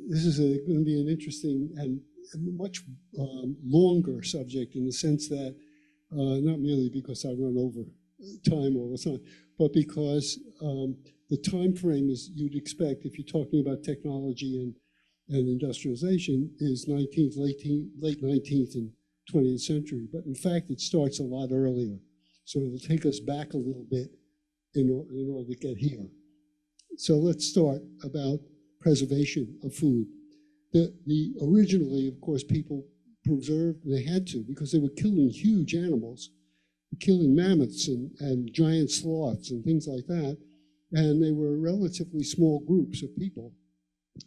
this is going to be an interesting and much longer subject in the sense that, not merely because I run over time all the time, but because the time frame is you'd expect if you're talking about technology and industrialization is late 19th and 20th century. But in fact, it starts a lot earlier. So it'll take us back a little bit in order to get here. So let's start about preservation of food. Originally, of course, people preserved, they had to, because they were killing huge animals, killing mammoths and giant sloths and things like that. And they were relatively small groups of people.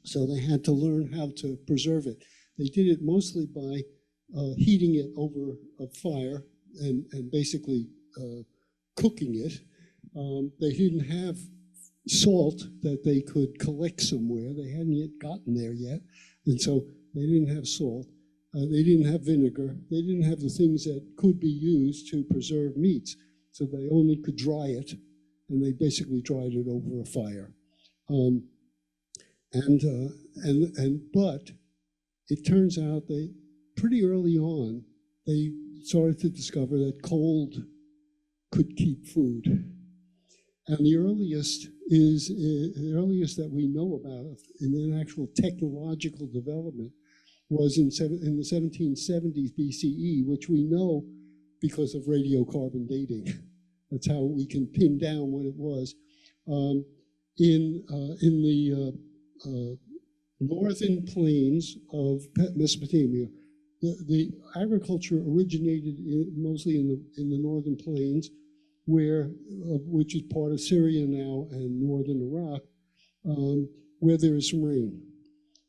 So they had to learn how to preserve it. They did it mostly by heating it over a fire and basically cooking it. They didn't have salt that they could collect somewhere. They hadn't yet gotten there yet. And so they didn't have salt. They didn't have vinegar. They didn't have the things that could be used to preserve meats. So they only could dry it, and they basically dried it over a fire. But it turns out they, pretty early on, they started to discover that cold could keep food. And the earliest that we know about in an actual technological development was in the 1770s BCE, which we know because of radiocarbon dating. That's how we can pin down what it was. In the northern plains of Mesopotamia, the agriculture originated mostly in the northern plains, which is part of Syria now and northern Iraq, where there is some rain.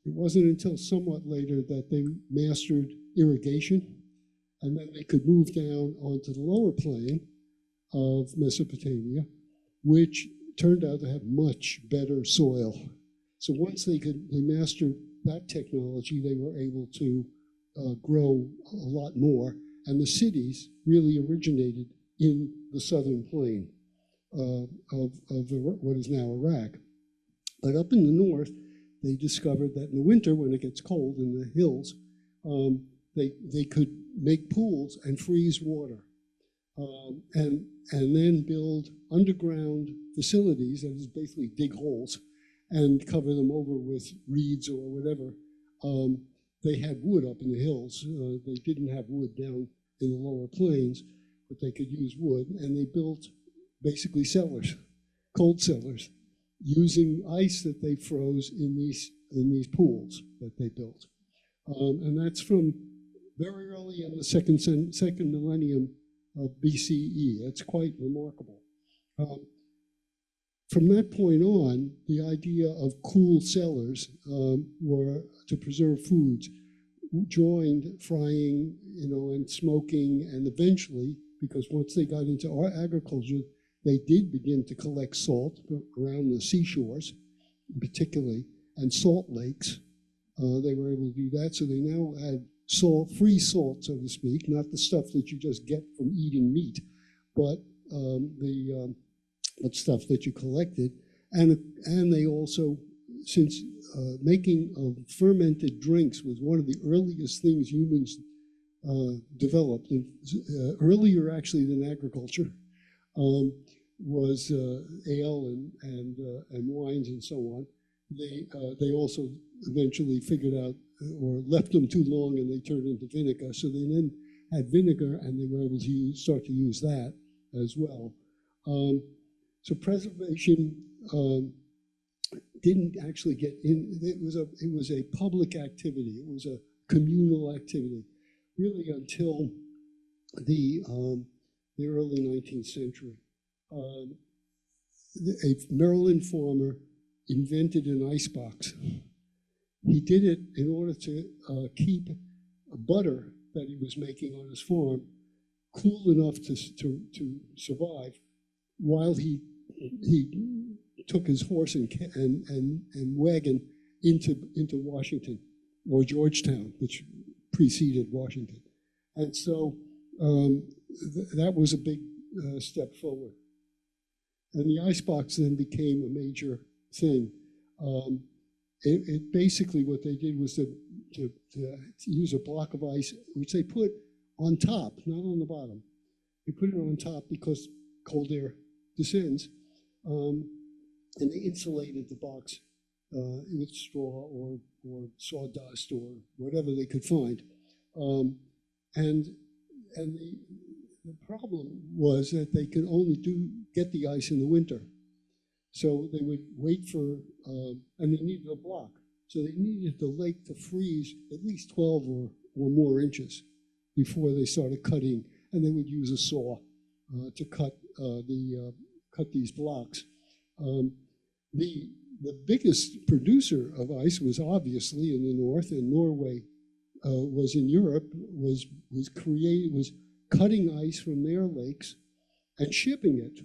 It wasn't until somewhat later that they mastered irrigation, and then they could move down onto the lower plain of Mesopotamia, which turned out to have much better soil. So once they mastered that technology, they were able to grow a lot more, and the cities really originated in the southern plain of what is now Iraq. But up in the north, they discovered that in the winter, when it gets cold in the hills, they could make pools and freeze water, and then build underground facilities, that is basically dig holes, and cover them over with reeds or whatever. They had wood up in the hills. They didn't have wood down in the lower plains, but they could use wood, and they built basically cellars, cold cellars, using ice that they froze in these pools that they built. And that's from very early in the second millennium of BCE. That's quite remarkable. From that point on, the idea of cool cellars were to preserve foods, joined frying, and smoking, and eventually, because once they got into our agriculture, they did begin to collect salt around the seashores, particularly, and salt lakes. They were able to do that, so they now had free salt, so to speak, not the stuff that you just get from eating meat, but the stuff that you collected. And they also, since making of fermented drinks was one of the earliest things humans developed, earlier actually than agriculture, was ale and wines and so on. They also eventually figured out, or left them too long and they turned into vinegar. So they then had vinegar, and they were able to start to use that as well. So preservation didn't actually get in. It was a public activity. It was a communal activity, really until the early 19th century. A Maryland farmer invented an icebox. He did it in order to keep a butter that he was making on his farm cool enough to survive, while he took his horse and wagon into Washington, or Georgetown, which preceded Washington. And so that was a big step forward. And the icebox then became a major thing. basically what they did was to use a block of ice, which they put on top, not on the bottom. They put it on top because cold air descends, and they insulated the box with straw or sawdust or whatever they could find. And the problem was that they could only get the ice in the winter. So they would wait for, and they needed a block. So they needed the lake to freeze at least 12 or more inches before they started cutting, and they would use a saw to cut these blocks. The biggest producer of ice was obviously in the north, and Norway was in Europe, was cutting ice from their lakes and shipping it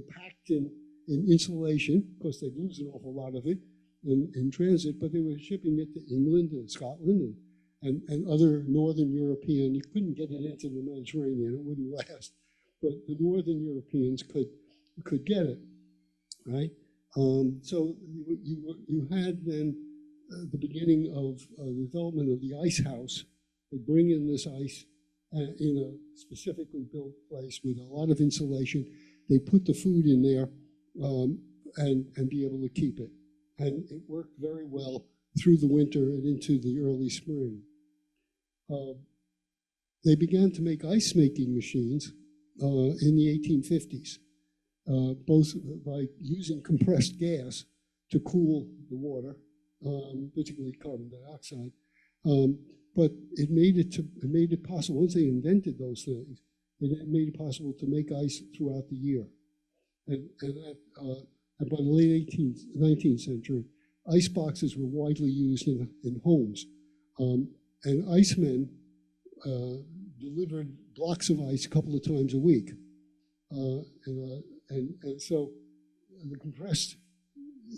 packed in insulation. Of course, they'd lose an awful lot of it in transit, but they were shipping it to England and Scotland and other northern European. You couldn't get it into the Mediterranean; it wouldn't last. But the northern Europeans could get it, right? So you had then the beginning of the development of the ice house. They bring in this ice in a specifically built place with a lot of insulation. They put the food in there and be able to keep it. And it worked very well through the winter and into the early spring. They began to make ice-making machines in the 1850s, both by using compressed gas to cool the water, particularly carbon dioxide. But it made it possible. Once they invented those things, it made it possible to make ice throughout the year. And by the late 19th century, ice boxes were widely used in homes. And icemen delivered blocks of ice a couple of times a week. And so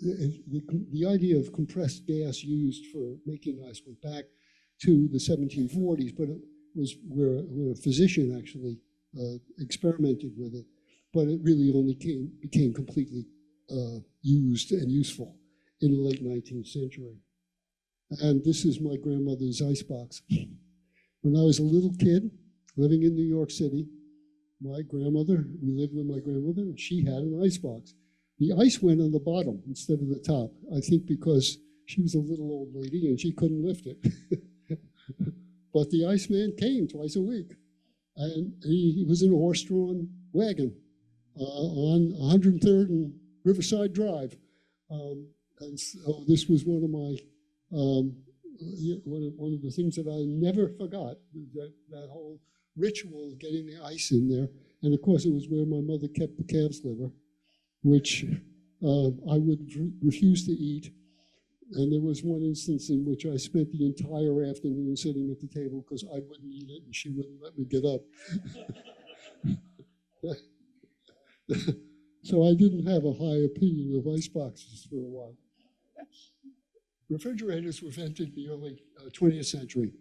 the idea of compressed gas used for making ice went back to the 1740s, but it was where a physician actually experimented with it, but it really only became completely used and useful in the late 19th century. And this is my grandmother's icebox. When I was a little kid living in New York City, we lived with my grandmother, and she had an icebox. The ice went on the bottom instead of the top, I think because she was a little old lady and she couldn't lift it. But the Iceman came twice a week, and he was in a horse-drawn wagon on 103rd and Riverside Drive. And so this was one of my one of the things that I never forgot, that whole ritual of getting the ice in there. And of course, it was where my mother kept the calf's liver, which I would refuse to eat. And there was one instance in which I spent the entire afternoon sitting at the table because I wouldn't eat it and she wouldn't let me get up. So I didn't have a high opinion of ice boxes for a while. Refrigerators were invented in the early 20th century.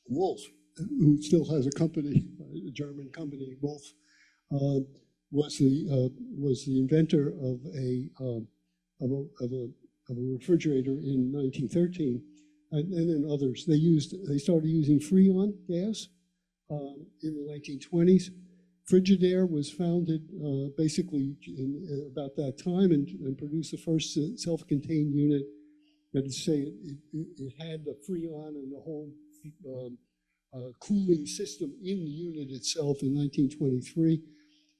Wolf, who still has a company, a German company, Wolf, was the inventor of a refrigerator in 1913, and then others. They started using Freon gas in the 1920s. Frigidaire was founded basically in about that time and produced the first self-contained unit. That is to say, it had the Freon and the whole cooling system in the unit itself in 1923.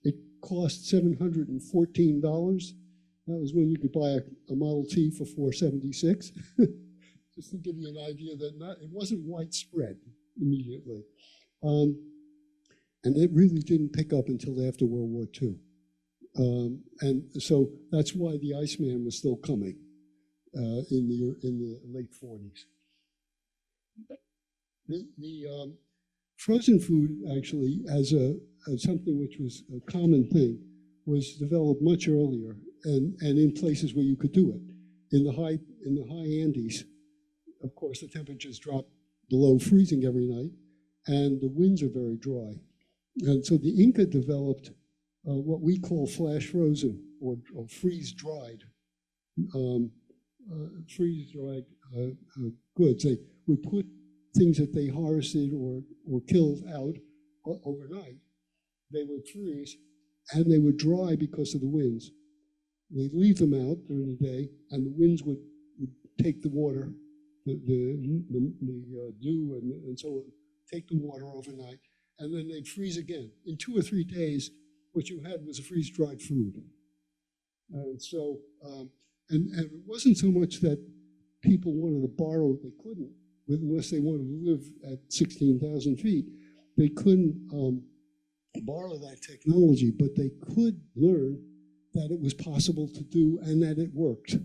It cost $714. That was when you could buy a Model T for $476. Just to give you an idea that it wasn't widespread immediately. And it really didn't pick up until after World War II. And so that's why the Iceman was still coming in the late 40s. The frozen food, actually, as something which was a common thing, was developed much earlier, and in places where you could do it. In the high Andes, of course, the temperatures drop below freezing every night, and the winds are very dry. And so the Inca developed what we call flash frozen or freeze dried freeze-dried goods. They would put things that they harvested or killed out overnight. They would freeze, and they would dry because of the winds. They'd leave them out during the day, and the winds would take the water, the dew and so on, take the water overnight, and then they'd freeze again. In 2 or 3 days, what you had was a freeze-dried food. And so, and it wasn't so much that people wanted to borrow, they couldn't, unless they wanted to live at 16,000 feet. They couldn't borrow that technology, but they could learn that it was possible to do and that it worked.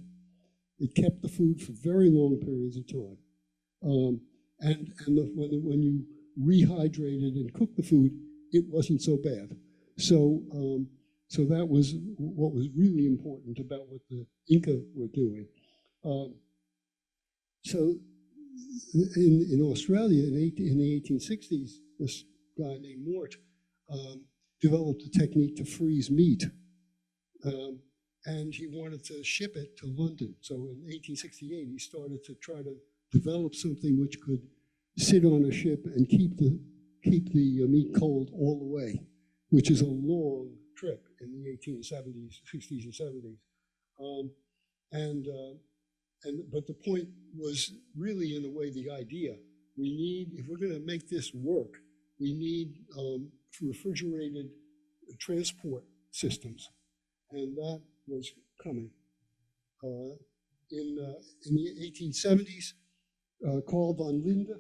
It kept the food for very long periods of time. When you rehydrated and cooked the food, it wasn't so bad. So that was what was really important about what the Inca were doing. So in Australia in the 1860s, this guy named Mort developed a technique to freeze meat. And he wanted to ship it to London. So in 1868, he started to try to develop something which could sit on a ship and keep the meat cold all the way, which is a long trip in the 1870s, 60s, and 70s. But the point was really, in a way, the idea. We need, if we're going to make this work, we need refrigerated transport systems, and that was coming. In the 1870s, Carl von Linde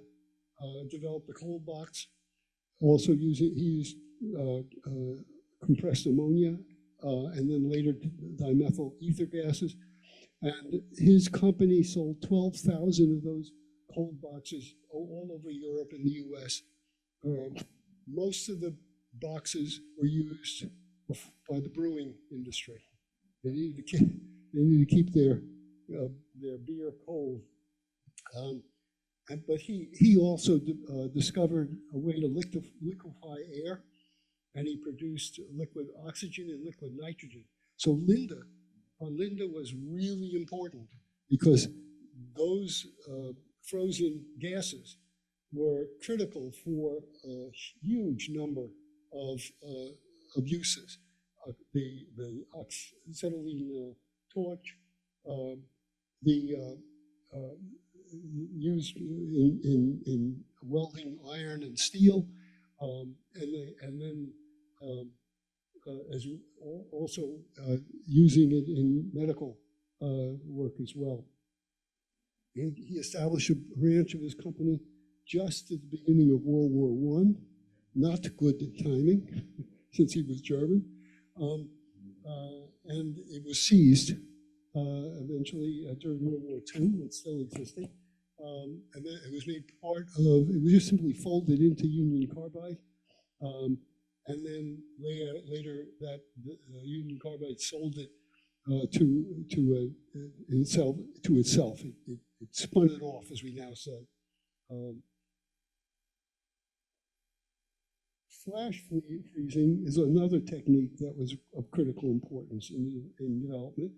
developed the cold box. Also he used compressed ammonia and then later dimethyl ether gases. And his company sold 12,000 of those cold boxes all over Europe and the US. Most of the boxes were used by the brewing industry. They needed to keep their beer cold. But he also discovered a way to liquefy air, and he produced liquid oxygen and liquid nitrogen. So von Linde was really important because those frozen gases were critical for a huge number of uses. The acetylene torch, used in welding iron and steel, and then as also using it in medical work as well. He established a branch of his company just at the beginning of World War I, not good timing, since he was German, and it was seized eventually during World War II. It's still existing, and then it was made part of. It was just simply folded into Union Carbide, and then later that Union Carbide sold it to itself. It spun it off, as we now say. Flash freezing is another technique that was of critical importance in development,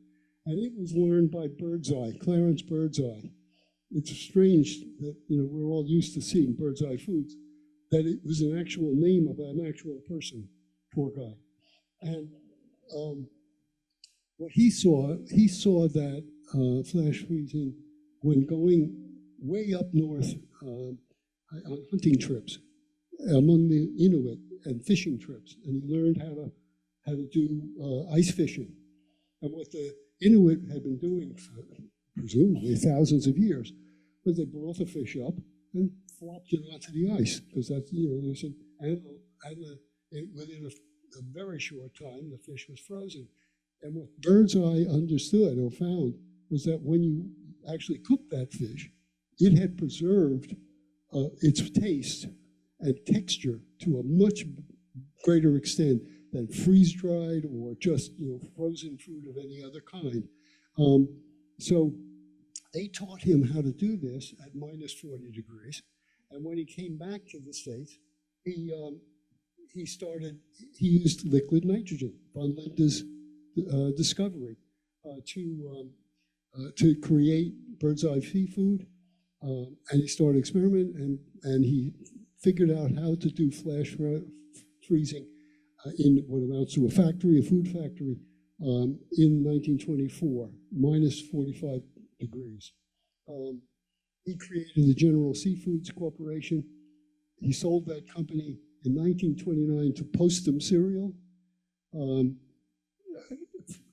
and it was learned by Birdseye, Clarence Birdseye. It's strange that we're all used to seeing Birdseye Foods, that it was an actual name of an actual person, poor guy. And what he saw that flash freezing when going way up north on hunting trips among the Inuit and fishing trips, and he learned how to do ice fishing. And what the Inuit had been doing for presumably thousands of years was they brought the fish up and flopped it onto the ice, because that's within a very short time the fish was frozen. And what Birdseye understood or found was that when you actually cooked that fish, it had preserved its taste and texture to a much greater extent than freeze-dried or just frozen food of any other kind. So they taught him how to do this at minus 40 degrees. And when he came back to the States, he used liquid nitrogen, von Linde's discovery, to to create bird's eye seafood, and he started experimenting, and he figured out how to do flash freezing in what amounts to a factory, a food factory, in 1924, minus 45 degrees. He created the General Seafoods Corporation. He sold that company in 1929 to Postum Cereal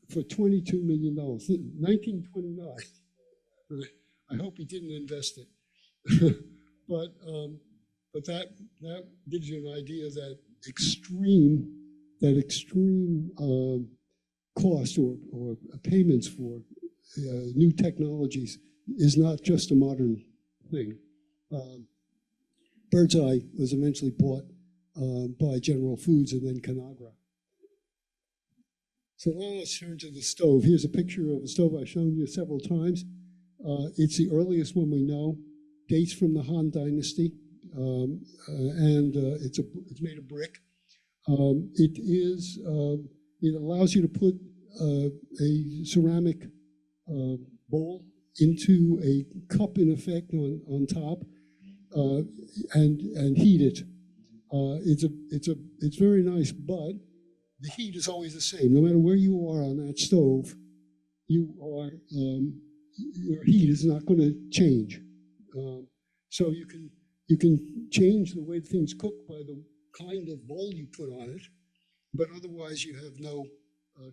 for $22 million. 1929. I hope he didn't invest it. but that gives you an idea that extreme cost or payments for new technologies is not just a modern thing. Bird's Eye was eventually bought by General Foods and then Conagra. So now let's turn to the stove. Here's a picture of a stove I've shown you several times. It's the earliest one we know, dates from the Han Dynasty, and it's made of brick. It allows you to put a ceramic bowl into a cup, in effect, on top, and heat it. It's very nice, but the heat is always the same. No matter where you are on that stove, your heat is not going to change. So you can change the way things cook by the kind of bowl you put on it, but otherwise you have no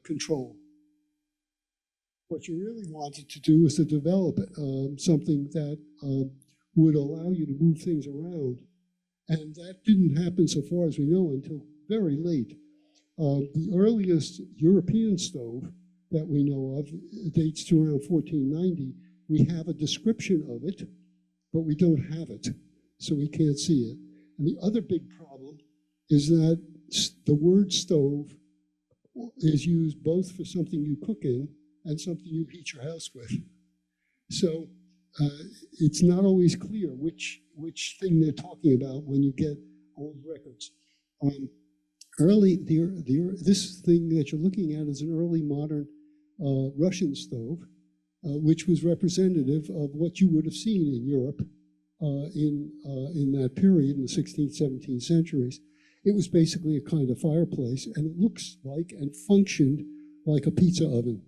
control. What you really wanted to do is to develop something that would allow you to move things around. And that didn't happen, so far as we know, until very late. The earliest European stove that we know of dates to around 1490. We have a description of it, but we don't have it, so we can't see it. And the other big problem is that the word stove is used both for something you cook in and something you heat your house with. So it's not always clear which thing they're talking about when you get old records. This thing that you're looking at is an early modern Russian stove, which was representative of what you would have seen in Europe in that period, in the 16th, 17th centuries. It was basically a kind of fireplace, and it looks like and functioned like a pizza oven.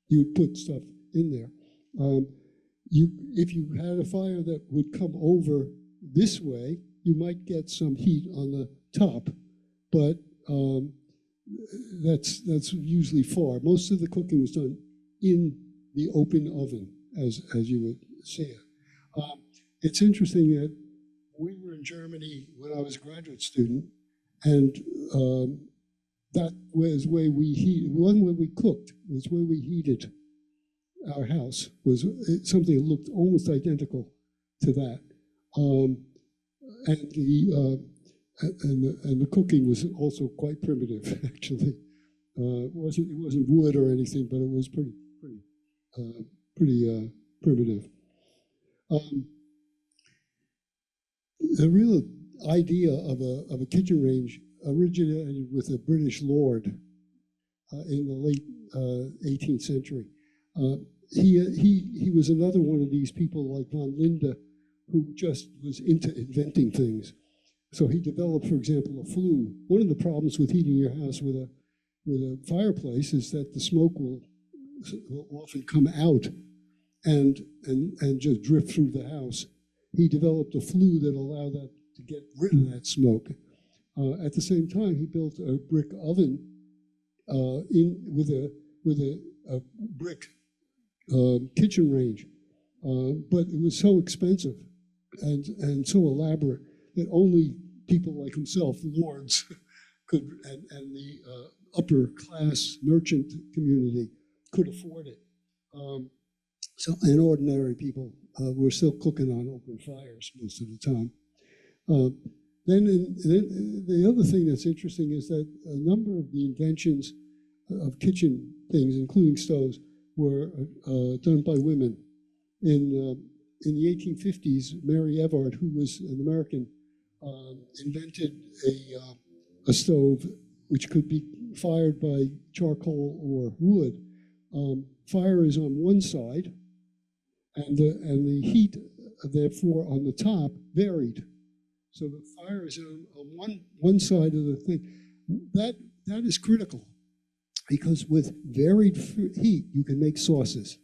You would put stuff in there. If you had a fire that would come over this way, you might get some heat on the top, but that's usually far. Most of the cooking was done in the open oven, as you would see it. It's interesting that we were in Germany when I was a graduate student, and that was where we heated. One way we cooked was where we heated our house. Was something that looked almost identical to that, and the cooking was also quite primitive. Actually, it wasn't wood or anything, but it was pretty primitive. The real idea of a kitchen range originated with a British lord in the late 18th century. He was another one of these people like von Linde who just was into inventing things. So he developed, for example, a flue. One of the problems with heating your house with a fireplace is that the smoke will often come out and just drift through the house. He developed a flue that allowed that to get rid of that smoke. At the same time, he built a brick oven with a brick kitchen range, but it was so expensive and so elaborate that only people like himself, lords, could and the upper class merchant community could afford it. And ordinary people were still cooking on open fires most of the time. Then the other thing that's interesting is that a number of the inventions of kitchen things, including stoves, were done by women. In the 1850s, Mary Everard, who was an American, invented a stove which could be fired by charcoal or wood. fire is on one side, and the heat, therefore, on the top varied. So the fire is on one side of the thing. That is critical, because with varied heat, you can make sauces.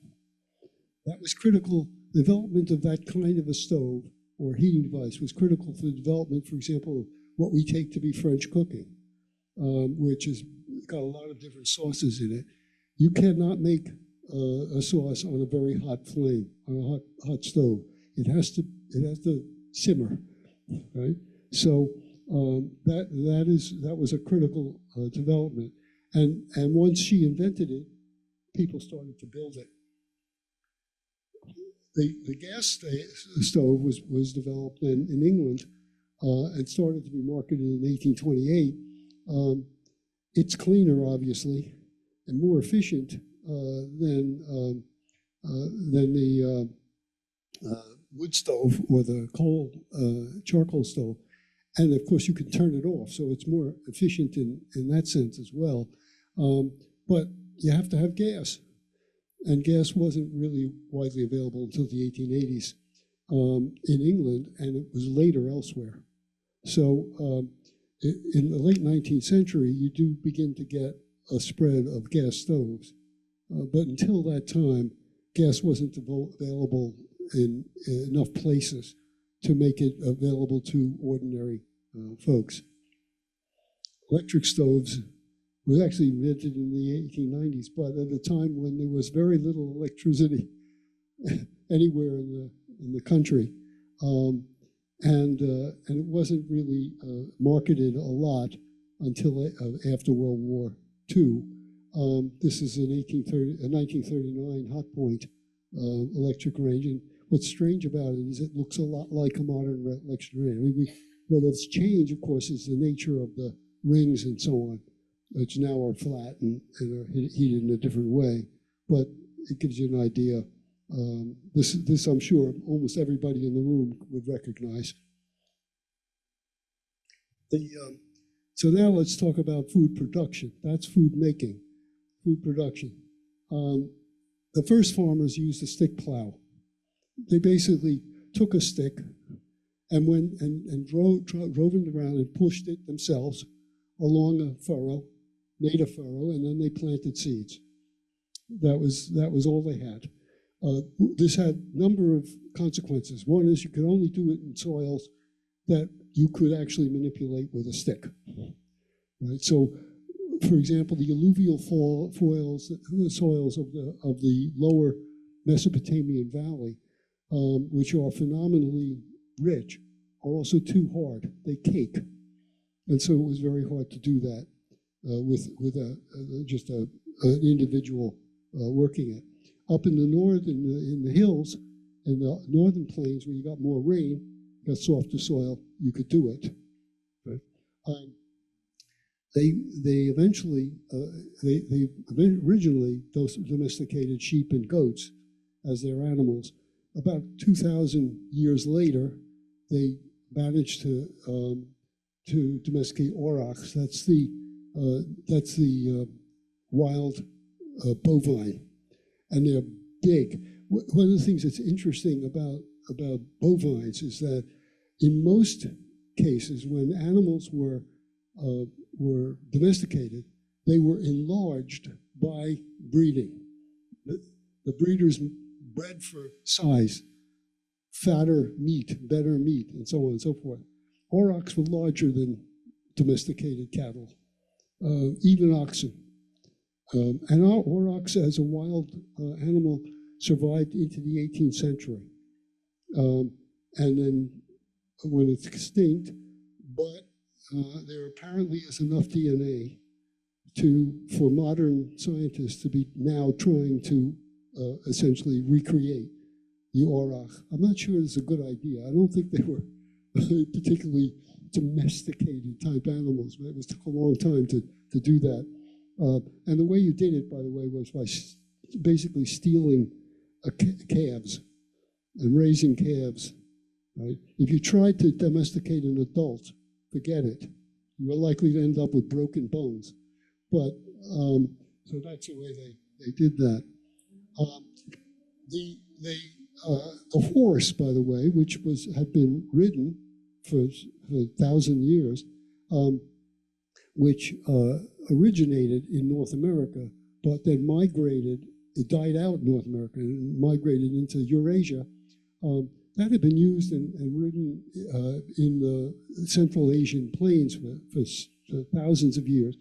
That was critical. The development of that kind of a stove or heating device was critical for the development, for example, of what we take to be French cooking, which has got a lot of different sauces in it. You cannot make a sauce on a very hot flame, on a hot stove. It has to simmer, right? So that was a critical development. And once she invented it, people started to build it. The gas stove was developed in England and started to be marketed in 1828. It's cleaner, obviously, and more efficient than the wood stove or the charcoal stove. And of course, you can turn it off, so it's more efficient in that sense as well. But you have to have gas. And gas wasn't really widely available until the 1880s in England, and it was later elsewhere. So in the late 19th century, you do begin to get a spread of gas stoves. But until that time, gas wasn't available in enough places to make it available to ordinary folks. Electric stoves was actually invented in the 1890s, but at a time when there was very little electricity anywhere in the country, and it wasn't really marketed a lot until after World War II. This is a 1939 hot point electric range, and what's strange about it is it looks a lot like a modern electric range. What has changed, of course, is the nature of the rings and so on, which now are flat and are heated in a different way. But it gives you an idea. This I'm sure almost everybody in the room would recognize. So now let's talk about food production. That's food making, food production. The first farmers used a stick plow. They basically took a stick and went and drove it around and pushed it themselves along a furrow, made a furrow, and then they planted seeds. That was all they had. This had a number of consequences. One is you could only do it in soils that you could actually manipulate with a stick. Right? So, for example, the alluvial soils of the lower Mesopotamian valley, which are phenomenally rich, are also too hard. They cake. And so it was very hard to do that with just an individual working it. Up in the north, in the hills, in the northern plains, where you got more rain, got softer soil, you could do it. Right? They originally domesticated sheep and goats as their animals. About 2,000 years later, they managed to domesticate aurochs. That's the wild bovine, and they're big. One of the things that's interesting about bovines is that in most cases, when animals were domesticated, they were enlarged by breeding. The breeders bred for size, fatter meat, better meat, and so on and so forth. Aurochs were larger than domesticated cattle, even oxen. And our aurochs as a wild animal survived into the 18th century. And then went extinct, but there apparently is enough DNA for modern scientists to be now trying to essentially recreate the auroch. I'm not sure it's a good idea. I don't think they were particularly domesticated type animals, but it took a long time to do that. And the way you did it, by the way, was by basically stealing calves and raising calves. Right? If you tried to domesticate an adult, forget it. You were likely to end up with broken bones. But so that's the way they did that. The horse, by the way, which had been ridden for 1,000 years, which originated in North America, but then migrated. It died out in North America and migrated into Eurasia. That had been used and ridden in the Central Asian plains for thousands of years.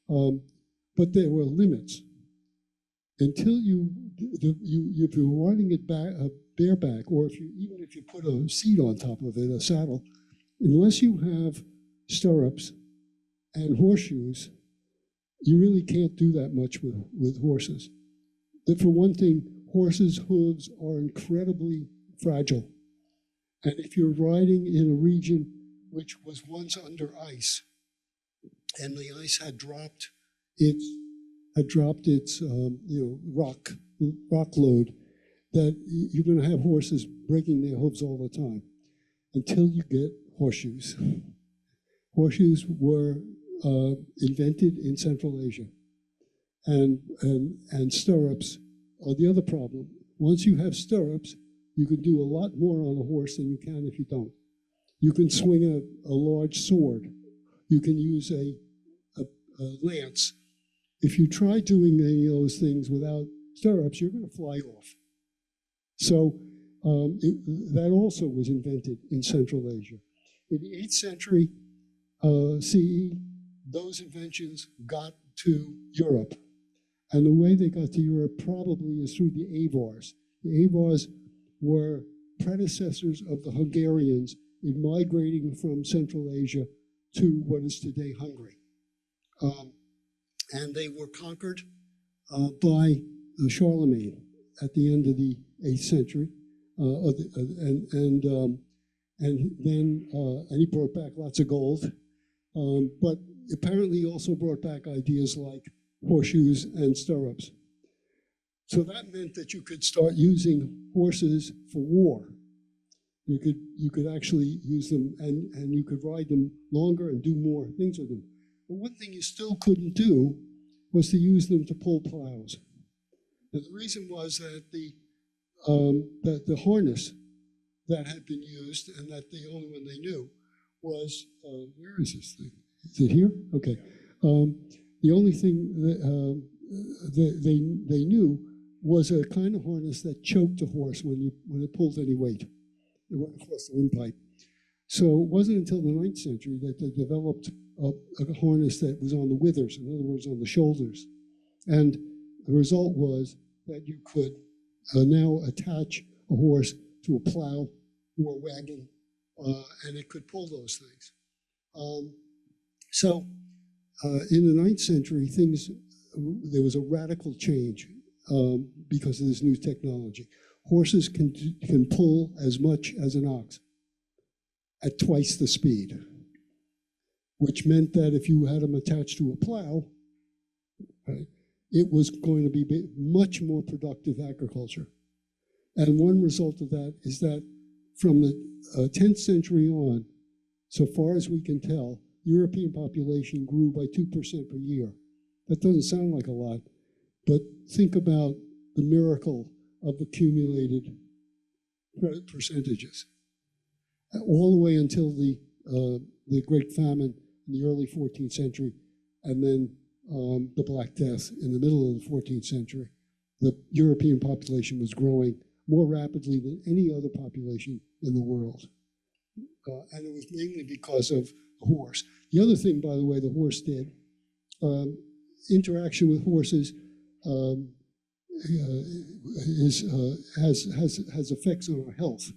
But there were limits. Until if you're riding it bareback, or even if you put a seat on top of it, a saddle, unless you have stirrups and horseshoes, you really can't do that much with horses. For one thing, horses' hooves are incredibly fragile. And if you're riding in a region which was once under ice, and the ice had dropped its rock load, that you're going to have horses breaking their hooves all the time until you get horseshoes. Horseshoes were invented in Central Asia, and stirrups are the other problem. Once you have stirrups, you can do a lot more on a horse than you can if you don't. You can swing a large sword. You can use a lance. If you try doing any of those things without stirrups, you're going to fly off. So that also was invented in Central Asia. In the 8th century CE, those inventions got to Europe. And the way they got to Europe probably is through the Avars. The Avars were predecessors of the Hungarians in migrating from Central Asia to what is today Hungary. And they were conquered by Charlemagne at the end of the 8th century. And he brought back lots of gold. But apparently he also brought back ideas like horseshoes and stirrups. So that meant that you could start using horses for war. You could actually use them, and you could ride them longer and do more things with them. But one thing you still couldn't do was to use them to pull plows. And the reason was that the harness that had been used, and that the only one they knew, was, where is this thing? Is it here? Okay. The only thing that they knew was a kind of harness that choked a horse when it pulled any weight. It went across the windpipe. So it wasn't until the 9th century that they developed a harness that was on the withers, in other words, on the shoulders. And the result was that you could now attach a horse to a plow or a wagon, and it could pull those things. So in the 9th century, there was a radical change because of this new technology. Horses can pull as much as an ox at twice the speed, which meant that if you had them attached to a plow, right, it was going to be much more productive agriculture. And one result of that is that from the 10th century on, so far as we can tell, European population grew by 2% per year. That doesn't sound like a lot, but think about the miracle of accumulated percentages. All the way until the Great Famine in the early 14th century, and then the Black Death in the middle of the 14th century. The European population was growing more rapidly than any other population in the world. And it was mainly because of the horse. The other thing, by the way, the horse did, interaction with horses has effects on our health.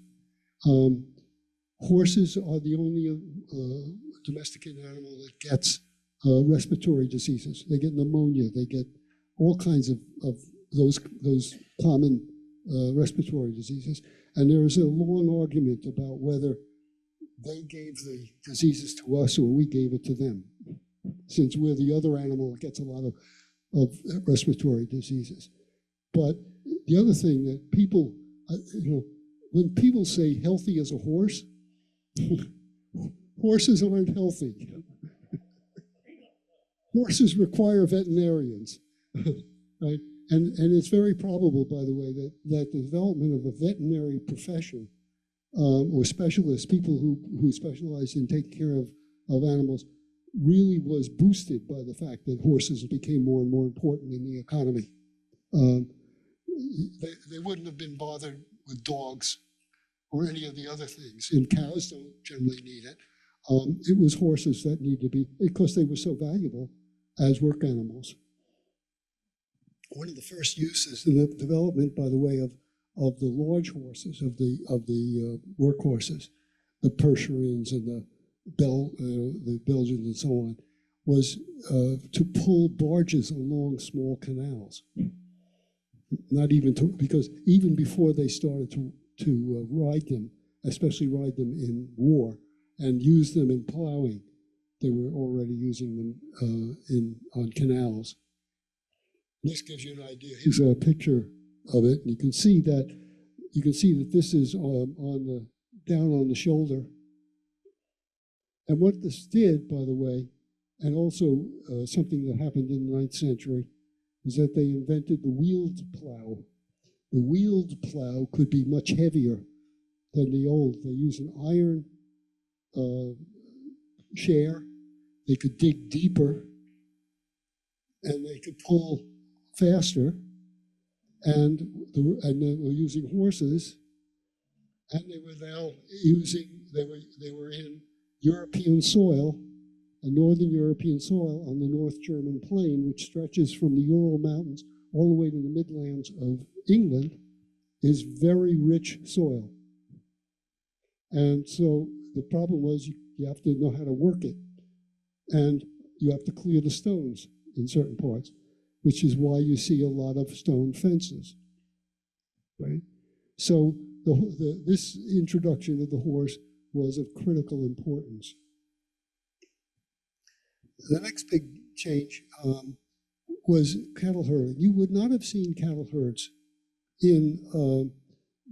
Horses are the only domesticated animal that gets respiratory diseases. They get pneumonia. They get all kinds of those common respiratory diseases. And there is a long argument about whether they gave the diseases to us or we gave it to them, since we're the other animal that gets a lot of respiratory diseases. But the other thing that people, when people say healthy as a horse, horses aren't healthy. Horses require veterinarians, right? And it's very probable, by the way, that the development of a veterinary profession or specialists, people who specialize in taking care of animals, really was boosted by the fact that horses became more and more important in the economy. They wouldn't have been bothered with dogs or any of the other things. And cows don't generally need it. It was horses that needed to be, because they were so valuable as work animals. One of the first uses in the development, by the way, of the large horses, of the work horses, the Percherons and the Belgians and so on, was to pull barges along small canals. Not even to, because even before they started to ride them, especially ride them in war and use them in plowing, they were already using them on canals. This gives you an idea. Here's a picture of it, and you can see that this is down on the shoulder. And what this did, by the way, and also something that happened in the 9th century, is that they invented the wheeled plow. The wheeled plow could be much heavier than the old. They used an iron share. They could dig deeper, and they could pull faster. And they were using horses, and they were now they were in European soil, a northern European soil on the North German plain, which stretches from the Ural Mountains all the way to the Midlands of England, is very rich soil. And so the problem was you have to know how to work it, and you have to clear the stones in certain parts, which is why you see a lot of stone fences, right? So this introduction of the horse was of critical importance. The next big change was cattle herding. You would not have seen cattle herds in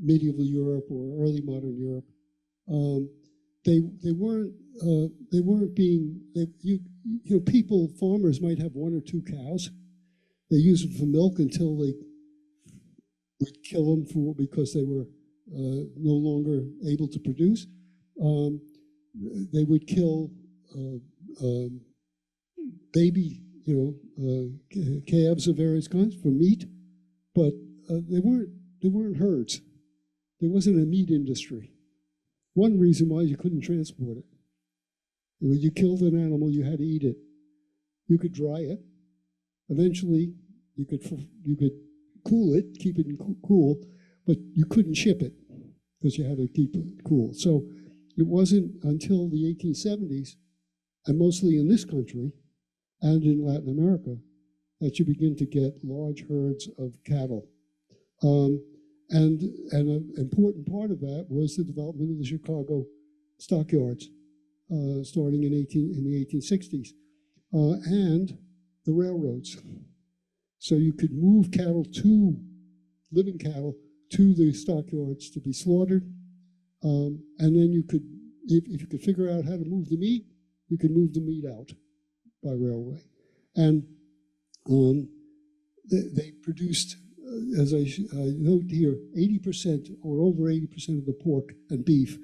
medieval Europe or early modern Europe. They weren't being, farmers might have 1 or 2 cows. They use them for milk until they would kill them because they were no longer able to produce. They would kill baby, calves of various kinds for meat, but they weren't herds. There wasn't a meat industry. One reason why you couldn't transport it. When you killed an animal, you had to eat it. You could dry it. Eventually, you could cool it, keep it cool, but you couldn't ship it because you had to keep it cool. So it wasn't until the 1870s, and mostly in this country and in Latin America, that you begin to get large herds of cattle. And an important part of that was the development of the Chicago stockyards, starting in the 1860s, and the railroads. So you could move living cattle to the stockyards to be slaughtered, and then you could, if you could figure out how to move the meat, you could move the meat out by railway. And they produced, as I note here, 80% or over 80% of the pork and beef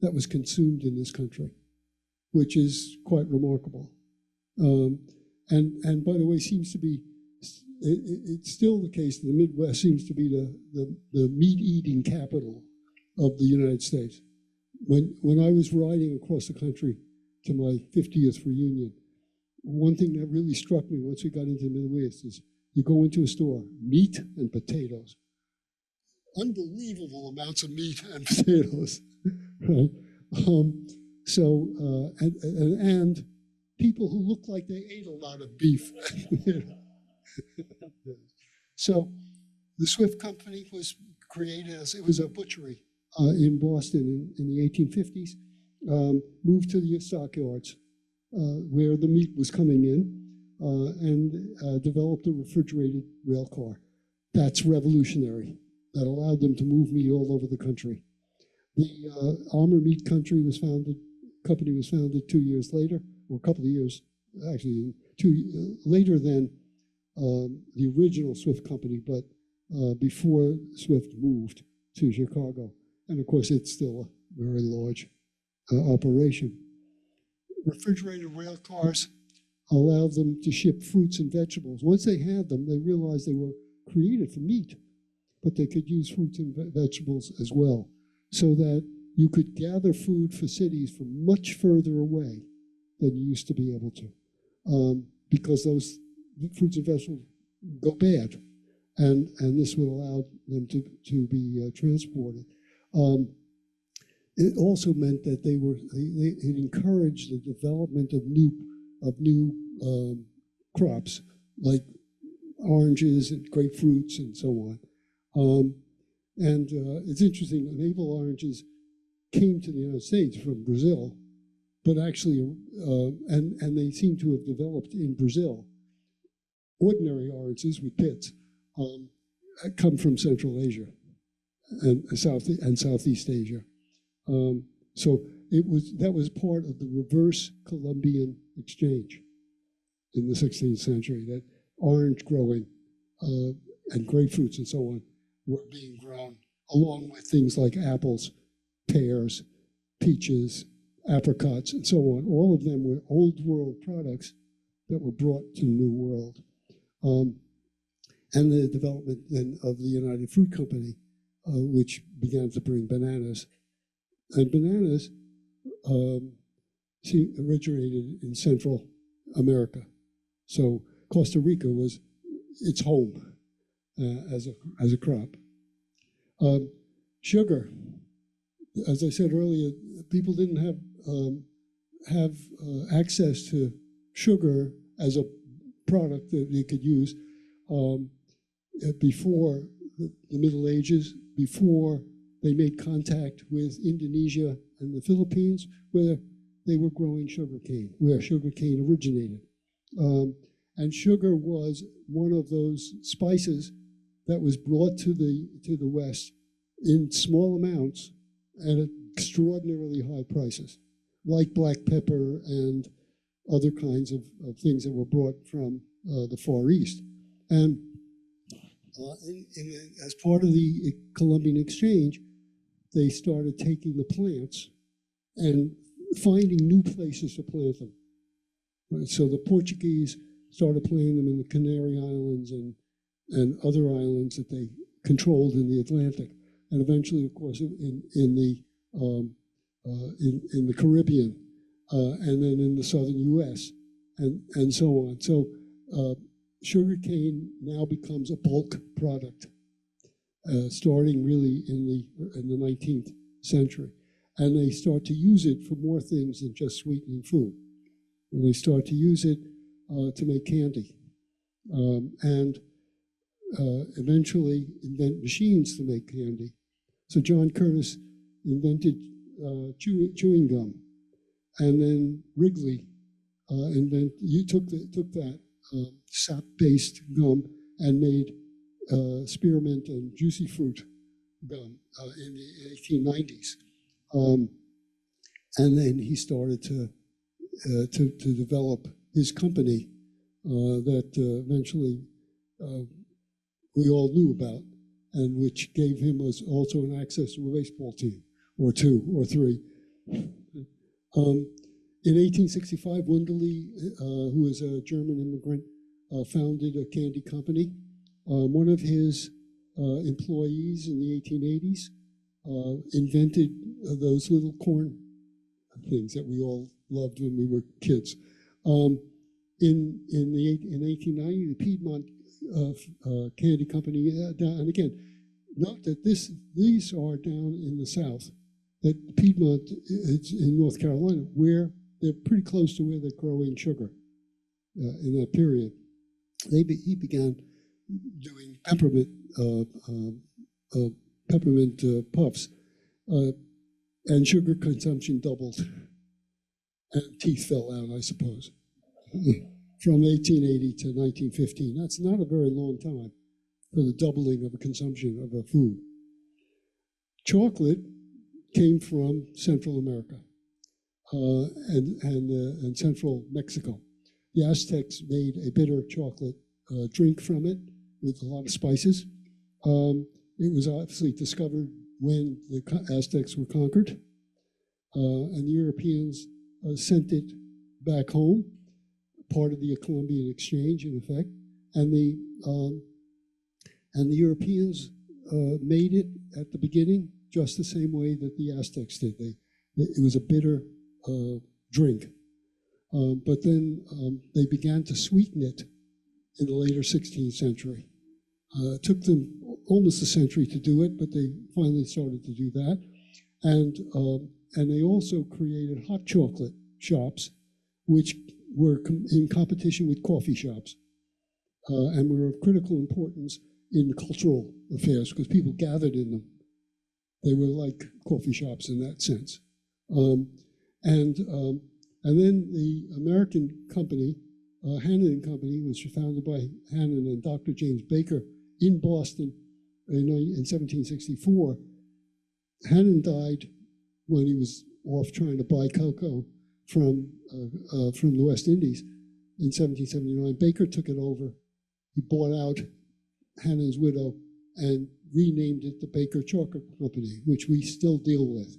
that was consumed in this country, which is quite remarkable. And by the way, seems to be, it's still the case that the Midwest seems to be the meat-eating capital of the United States. When I was riding across the country to my 50th reunion, one thing that really struck me once we got into the Midwest is you go into a store, meat and potatoes. Unbelievable amounts of meat and potatoes, right? And people who look like they ate a lot of beef. So the Swift Company was created as, it was a butchery in Boston in the 1850s, moved to the stockyards where the meat was coming in, and developed a refrigerated rail car. That's revolutionary. That allowed them to move meat all over the country. The Armour Meat Company was founded 2 years later, or a couple of years, actually later than the original Swift company, but before Swift moved to Chicago. And of course, it's still a very large operation. Refrigerated rail cars allowed them to ship fruits and vegetables. Once they had them, they realized they were created for meat, but they could use fruits and vegetables as well, so that you could gather food for cities from much further away than you used to be able to, because those fruits and vegetables go bad, and this would allow them to be transported. It also meant that it encouraged the development of new crops like oranges and grapefruits and so on. It's interesting, navel oranges came to the United States from Brazil, but actually, and they seem to have developed in Brazil. Ordinary oranges with pits come from Central Asia and Southeast Asia. So that was part of the reverse Columbian exchange in the 16th century, that orange growing and grapefruits and so on were being grown along with things like apples, pears, peaches, apricots, and so on. All of them were old world products that were brought to the New World. And the development then of the United Fruit Company, which began to bring bananas. And bananas originated in Central America. So Costa Rica was its home as a crop. Sugar, as I said earlier, people didn't have access to sugar as a product that they could use before the Middle Ages, before they made contact with Indonesia and the Philippines, where they were growing sugarcane, where sugarcane originated. And sugar was one of those spices that was brought to the West in small amounts and at extraordinarily high prices, like black pepper and other kinds of things that were brought from the Far East. And as part of the Columbian exchange, they started taking the plants and finding new places to plant them. Right? So the Portuguese started planting them in the Canary Islands and other islands that they controlled in the Atlantic, and eventually, of course, in the Caribbean, and then in the southern U.S. and so on. So sugarcane now becomes a bulk product, starting really in the 19th century, and they start to use it for more things than just sweetening food. And they start to use it to make candy, and eventually invent machines to make candy. So John Curtis invented chewing gum, and then Wrigley took that sap-based gum and made spearmint and juicy fruit gum in the 1890s. And then he started to develop his company that eventually we all knew about, and which gave him also an access to a baseball team, or two, or three. In 1865, Wunderlich, who was a German immigrant, founded a candy company. One of his employees in the 1880s invented those little corn things that we all loved when we were kids. In 1890, the Piedmont Candy Company, and again, note that these are down in the South, that Piedmont is in North Carolina, where they're pretty close to where they're growing sugar in that period. He began doing peppermint puffs, and sugar consumption doubled, and teeth fell out, I suppose, from 1880 to 1915. That's not a very long time for the doubling of the consumption of a food. Chocolate came from Central America and Central Mexico. The Aztecs made a bitter chocolate drink from it with a lot of spices. It was obviously discovered when the Aztecs were conquered, and the Europeans sent it back home, part of the Columbian Exchange, in effect, and the Europeans made it at the beginning just the same way that the Aztecs did. It was a bitter drink. But then they began to sweeten it in the later 16th century. It took them almost a century to do it, but they finally started to do that. And they also created hot chocolate shops, which were in competition with coffee shops, and were of critical importance in cultural affairs because people gathered in them. They were like coffee shops in that sense. And then the American company, Hannon Company, was founded by Hannon and Dr. James Baker in Boston in 1764. Hannon died when he was off trying to buy cocoa from the West Indies in 1779. Baker took it over. He bought out Hannon's widow and renamed it the Baker Chocolate Company, which we still deal with.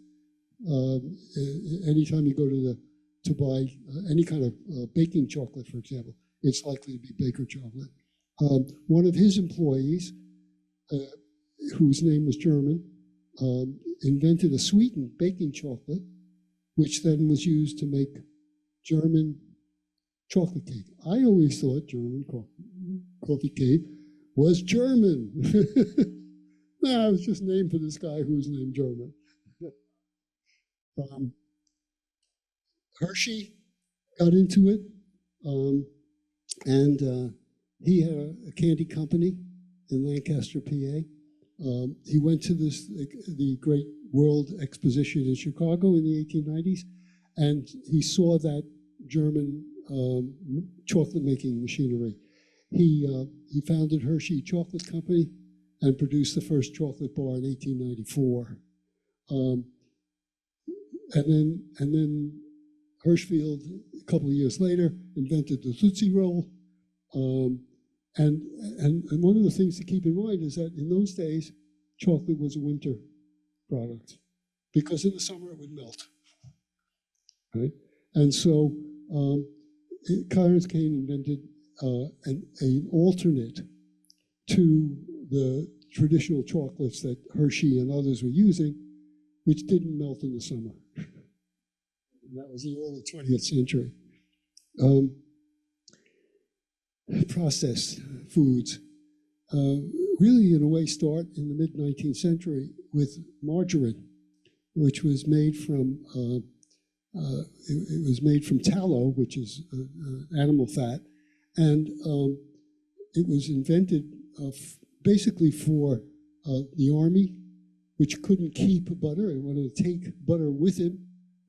Anytime you go to buy any kind of baking chocolate, for example, it's likely to be Baker chocolate. One of his employees, whose name was German, invented a sweetened baking chocolate, which then was used to make German chocolate cake. I always thought German coffee cake was German. No, it was just named for this guy who was named German. Hershey got into it, and he had a candy company in Lancaster, PA. He went to the Great World Exposition in Chicago in the 1890s, and he saw that German chocolate-making machinery. He founded Hershey Chocolate Company and produced the first chocolate bar in 1894. And then Hirschfeld, a couple of years later, invented the Tootsie Roll. And one of the things to keep in mind is that in those days, chocolate was a winter product because in the summer it would melt, right? And so Clarence Kane invented an alternate to the traditional chocolates that Hershey and others were using, which didn't melt in the summer. And that was the early 20th century. Processed foods really, in a way, start in the mid-19th century with margarine, which was made from it was made from tallow, which is animal fat, and it was invented basically for the army, which couldn't keep butter and wanted to take butter with it,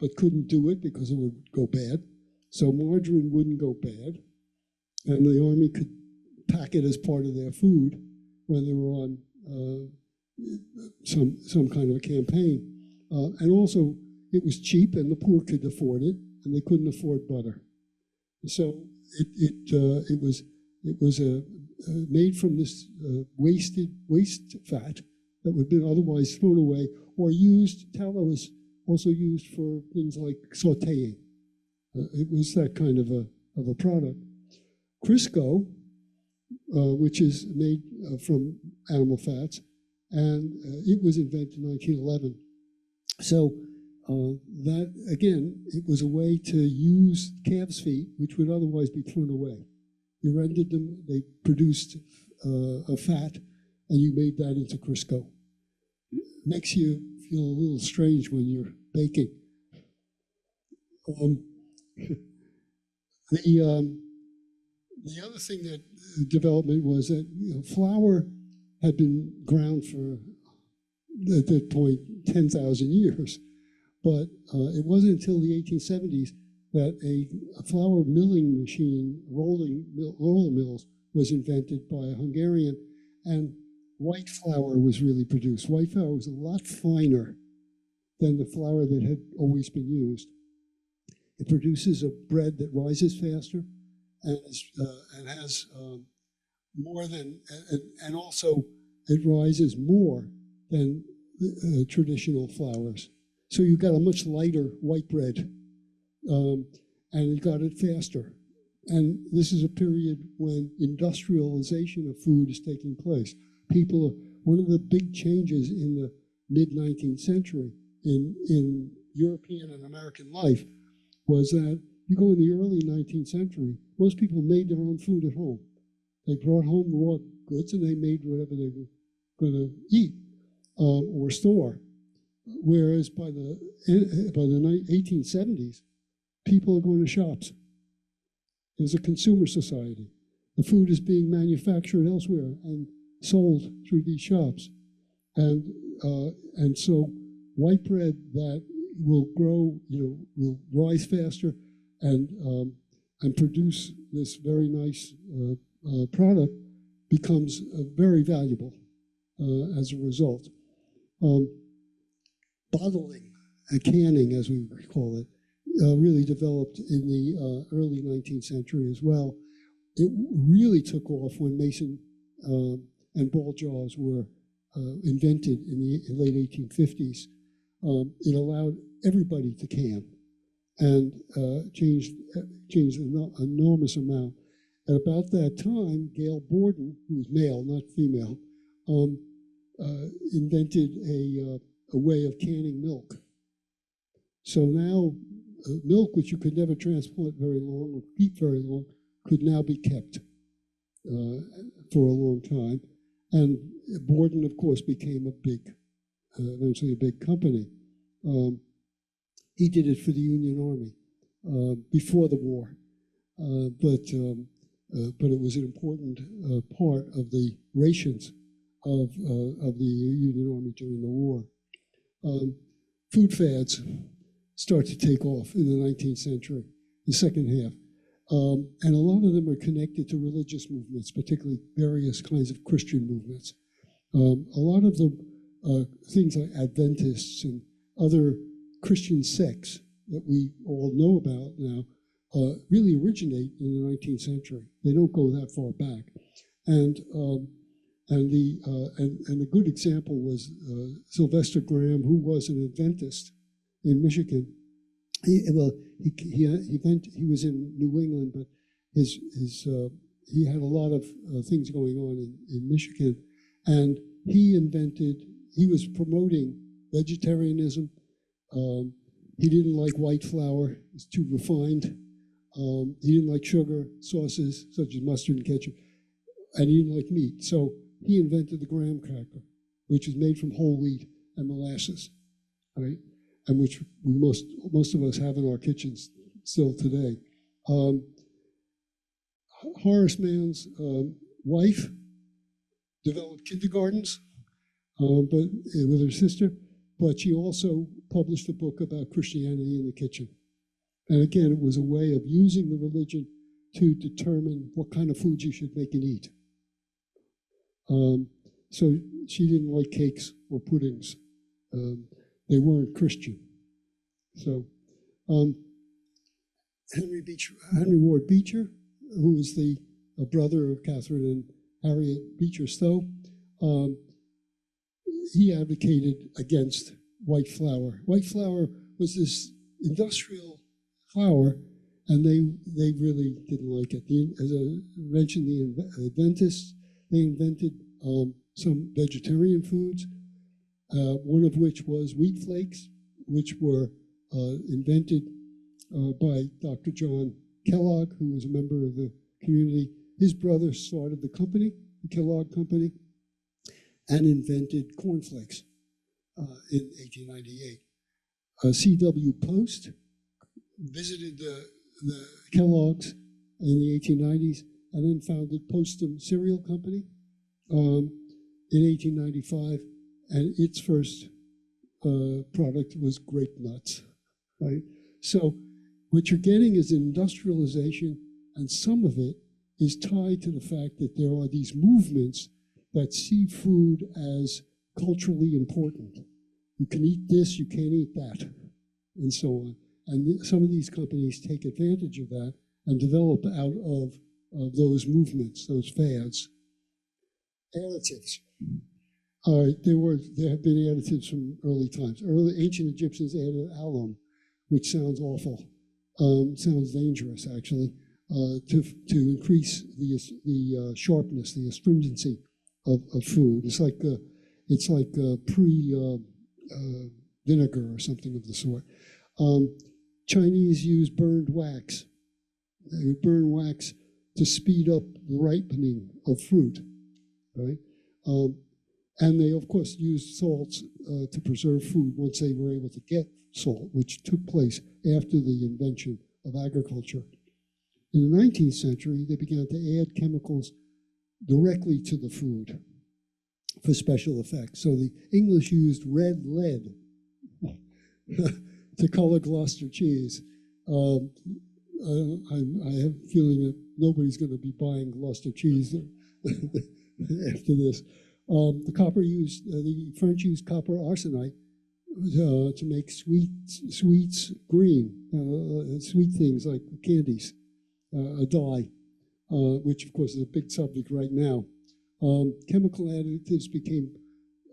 but couldn't do it because it would go bad. So margarine wouldn't go bad, and the army could pack it as part of their food when they were on some kind of a campaign. And also, it was cheap, and the poor could afford it, and they couldn't afford butter. So it was made from this waste fat that would have been otherwise thrown away or used. Tallow is also used for things like sautéing. It was that kind of a product. Crisco, which is made from animal fats, and it was invented in 1911. So that, again, it was a way to use calves' feet, which would otherwise be thrown away. You rendered them, they produced a fat, and you made that into Crisco. It makes you feel a little strange when you're baking. The other thing that development was that flour had been ground for, at that point, 10,000 years. But it wasn't until the 1870s that a flour milling machine, roller mills, was invented by a Hungarian, and white flour was really produced. White flour was a lot finer than the flour that had always been used. It produces a bread that rises faster and has more than, and also it rises more than traditional flours. So you got a much lighter white bread, and you got it faster. And this is a period when industrialization of food is taking place. One of the big changes in the mid-19th century in European and American life was that you go in the early 19th century, most people made their own food at home. They brought home raw goods and they made whatever they were going to eat or store. Whereas by the 1870s, people are going to shops. There's a consumer society. The food is being manufactured elsewhere and sold through these shops. And so white bread that will grow, will rise faster and produce this very nice product becomes very valuable as a result. Bottling and canning, as we call it, really developed in the early 19th century as well. It really took off when mason and ball jars were invented in the late 1850s. It allowed everybody to can and changed an enormous amount. At about that time, Gail Borden, who was male, not female, invented a way of canning milk. So now milk, which you could never transport very long or keep very long, could now be kept for a long time. And Borden, of course, became eventually a big company. He did it for the Union Army before the war, but it was an important part of the rations of the Union Army during the war. Food fads start to take off in the 19th century, the second half. And a lot of them are connected to religious movements, particularly various kinds of Christian movements. A lot of the things like Adventists and other Christian sects that we all know about now really originate in the 19th century. They don't go that far back. And a good example was Sylvester Graham, who was an Adventist in Michigan. He was in New England, but he had a lot of things going on in Michigan, and he was promoting vegetarianism. He didn't like white flour; it's too refined. He didn't like sugar, sauces such as mustard and ketchup, and he didn't like meat. So he invented the graham cracker, which is made from whole wheat and molasses, right? And which most of us have in our kitchens still today. Horace Mann's wife developed kindergartens, but with her sister, but she also published a book about Christianity in the kitchen. And again, it was a way of using the religion to determine what kind of foods you should make and eat. So she didn't like cakes or puddings. They weren't Christian. So Henry Ward Beecher, who was the brother of Catherine and Harriet Beecher Stowe, he advocated against white flour. White flour was this industrial flour, and they really didn't like it. As I mentioned, the Adventists, they invented some vegetarian foods, one of which was wheat flakes, which were invented by Dr. John Kellogg, who was a member of the community. His brother started the company, the Kellogg Company, and invented cornflakes in 1898. C.W. Post visited the Kellogg's in the 1890s and then founded Postum Cereal Company in 1895, and its first product was grape nuts, right? So what you're getting is industrialization, and some of it is tied to the fact that there are these movements that see food as culturally important. You can eat this, you can't eat that, and so on. And some of these companies take advantage of that and develop out of those movements, those fads, Additives. All right, there have been additives from early times. Early ancient Egyptians added alum, which sounds awful, sounds dangerous actually, to increase the sharpness, the astringency of food. It's like vinegar or something of the sort. Chinese use burned wax. They would burn wax to speed up the ripening of fruit, right? And they, of course, used salts to preserve food once they were able to get salt, which took place after the invention of agriculture. In the 19th century, they began to add chemicals directly to the food for special effects. So the English used red lead to color Gloucester cheese. I have a feeling that nobody's going to be buying Gloucester cheese after this. The French used copper arsenite to make sweets green, sweet things like candies, a dye, which of course is a big subject right now. Chemical additives became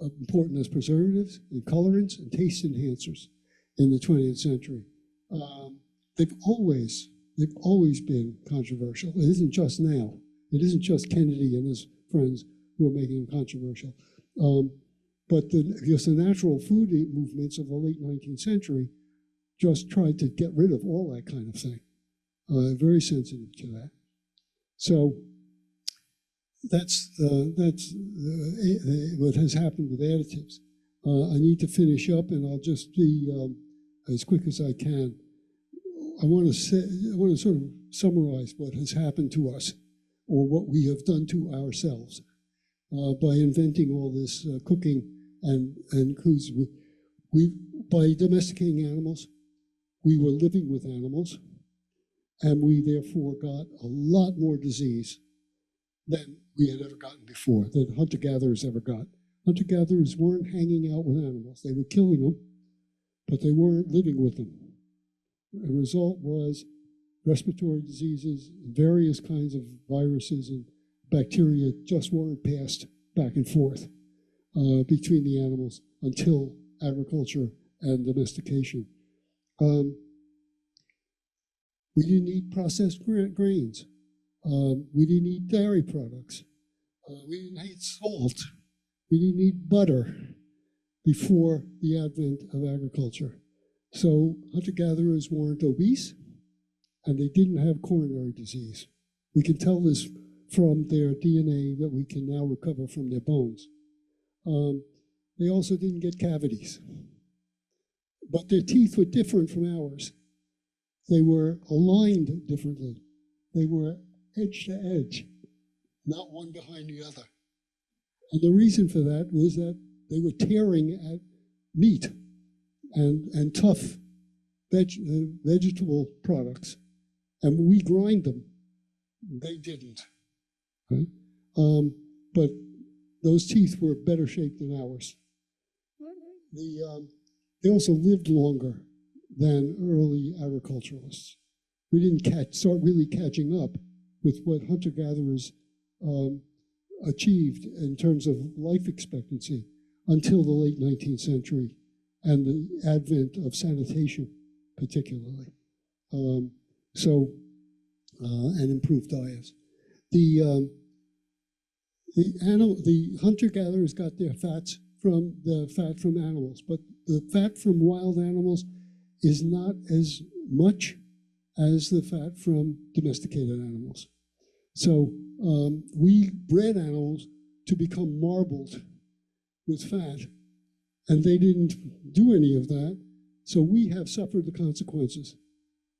important as preservatives and colorants and taste enhancers in the 20th century. They've always been controversial. It isn't just now. It isn't just Kennedy and his friends who are making them controversial. But because the natural food movements of the late 19th century just tried to get rid of all that kind of thing. Very sensitive to that. So that's what has happened with additives. I need to finish up, and I'll just be as quick as I can. I want to sort of summarize what has happened to us, or what we have done to ourselves by inventing all this cooking and foods. By domesticating animals, we were living with animals, and we therefore got a lot more disease than we had ever gotten before, than hunter-gatherers ever got. Hunter-gatherers weren't hanging out with animals. They were killing them, but they weren't living with them. The result was respiratory diseases, various kinds of viruses and bacteria just weren't passed back and forth between the animals until agriculture and domestication. We didn't eat processed grains. We didn't eat dairy products. We didn't eat salt. We didn't eat butter before the advent of agriculture. So hunter-gatherers weren't obese, and they didn't have coronary disease. We can tell this from their DNA that we can now recover from their bones. They also didn't get cavities. But their teeth were different from ours. They were aligned differently. They were edge to edge, not one behind the other. And the reason for that was that they were tearing at meat and tough vegetable products. And we grind them. They didn't. Right? But those teeth were better shaped than ours. They also lived longer than early agriculturalists. We didn't start really catching up with what hunter-gatherers achieved in terms of life expectancy until the late 19th century and the advent of sanitation, particularly. And improved diets. The hunter-gatherers got their fats from the fat from animals, but the fat from wild animals is not as much as the fat from domesticated animals. So we bred animals to become marbled with fat, and they didn't do any of that, so we have suffered the consequences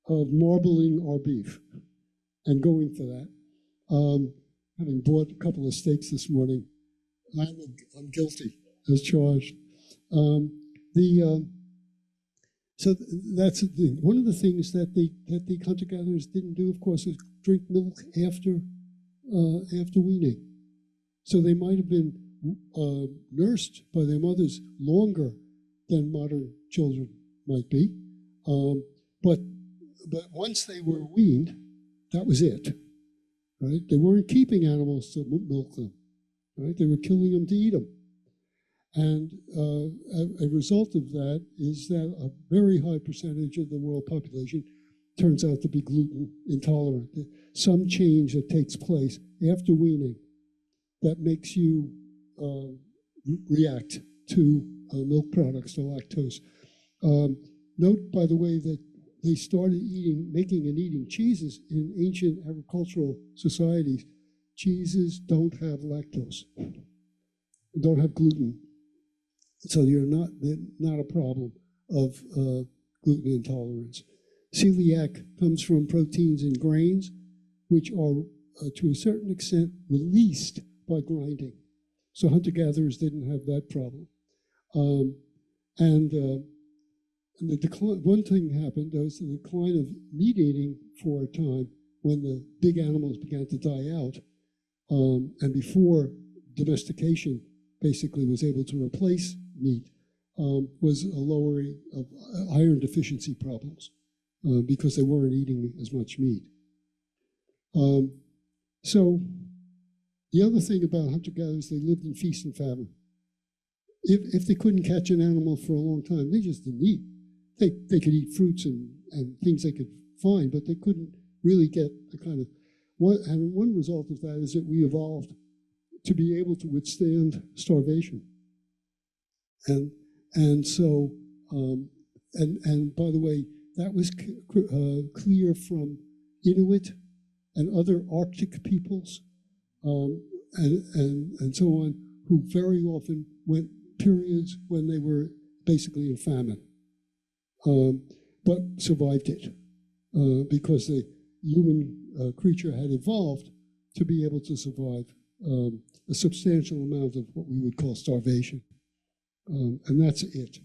of marbling our beef and going for that. Having bought a couple of steaks this morning, I'm guilty as charged. So that's the thing. One of the things that the hunter-gatherers didn't do, of course, is drink milk after weaning. So they might have been nursed by their mothers longer than modern children might be. But once they were weaned, that was it. Right? They weren't keeping animals to milk them. right? They were killing them to eat them. And a result of that is that a very high percentage of the world population turns out to be gluten intolerant. Some change that takes place after weaning that makes you react to milk products, to lactose. Note, by the way, that they started making and eating cheeses in ancient agricultural societies. Cheeses don't have lactose, don't have gluten. So they're not a problem of gluten intolerance. Celiac comes from proteins in grains, which are, to a certain extent, released by grinding. So hunter-gatherers didn't have that problem. And the decline, one thing happened, there was the decline of meat eating for a time when the big animals began to die out, and before domestication basically was able to replace meat, was a lowering of iron deficiency problems because they weren't eating as much meat. So the other thing about hunter-gatherers, they lived in feast and famine. If they couldn't catch an animal for a long time, they just didn't eat. They could eat fruits and things they could find, but they couldn't really get the kind of, and one result of that is that we evolved to be able to withstand starvation. And so, and by the way, that was clear from Inuit and other Arctic peoples, and so on, who very often went periods when they were basically in famine, but survived it because the human creature had evolved to be able to survive a substantial amount of what we would call starvation. And that's it.